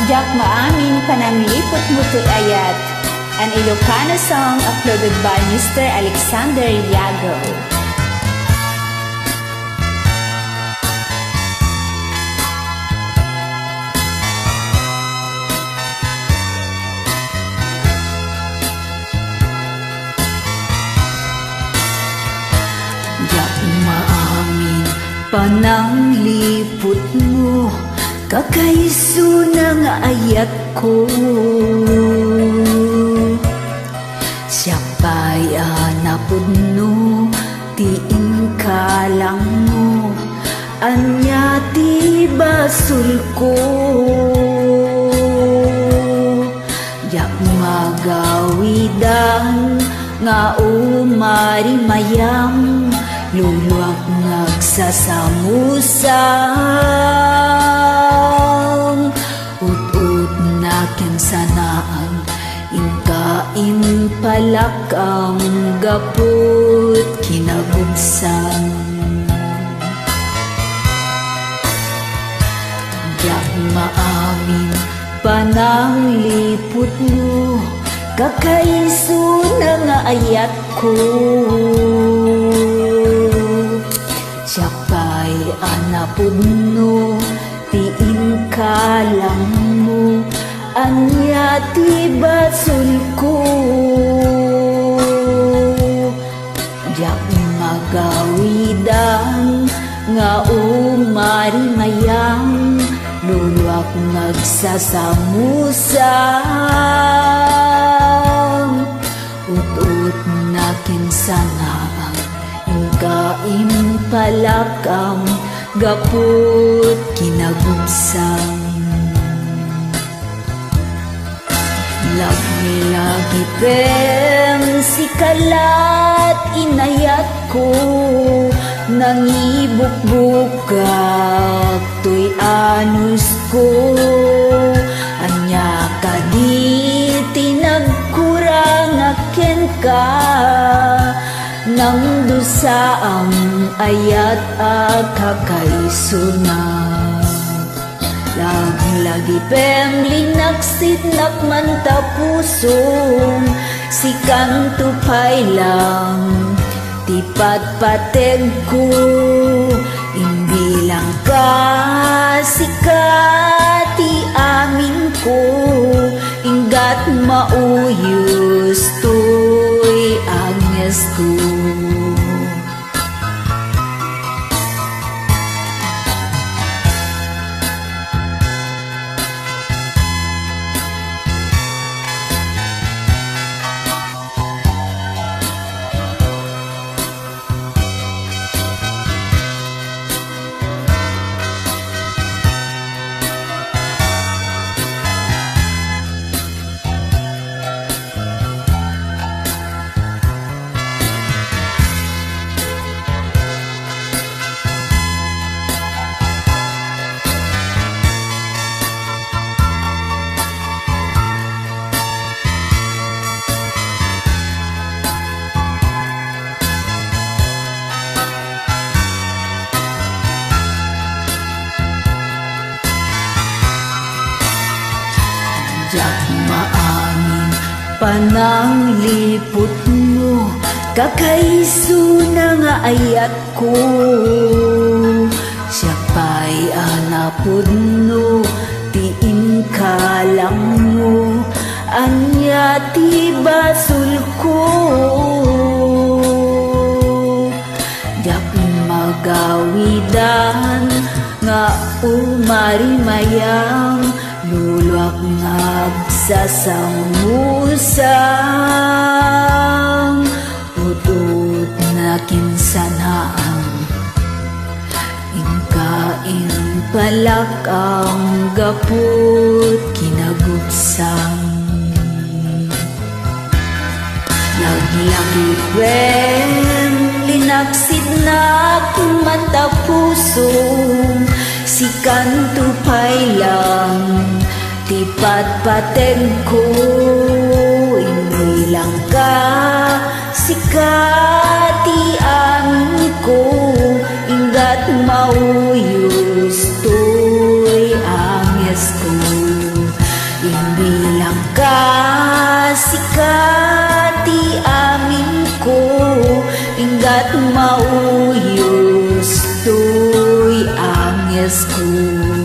Jak maamin pananglipot mo't ayat, an Ilocano song uploaded by Mr. Alexander Yago. Jak maamin pananglipot mo, kakaiso ng ayat ko. Siya pa'y anapod no, tiin ka lang mo, anya ti basul ko. Jak magawidan nga umarimayam, luluak nagsasamusang, ut-ut na kinsanaan, inkain palak ang gapot kinagubsan. Jak maamin pananglipot mo, kakaiso ng ayat ko. Siya pa'y anapod no, tiin ka lang mo, anya ti basul ko. Jak magawidan nga umarimayam, luluak nagsasamusang, ut-ut na kinsanaan, inkain palakam gapot kinagubsang. Lagi-lagi pem si kalat inayat ko, nangibuk-bukak to'y anus ko, anya ka di tinagkurang aken ka, nang dusa ang ayat at kakaiso na. Lagi-lagi pem linaksit nakman tapusong, si kantupay lang tipat pateg ko, hindi lang ka sikati amin ko, ingat mauyos to'y agnes ko. Jak maamin pananglipot mo, kakaiso ng ayat ko. Siya pa'y anapod no, tiin ka lang mo, anya ti basul ko. Jak magawidan nga umarimayang, luluak nagsasamusang, ut-ut na kinsanaan, inkain palak ang gapot kinagubsang. Lagi-lagi pem linaksid na mata pusong, si kantupay lang tipat pateg ko, hindi lang ka sikati amin ko, ingat mauyos to'y agnes ko. nangis ku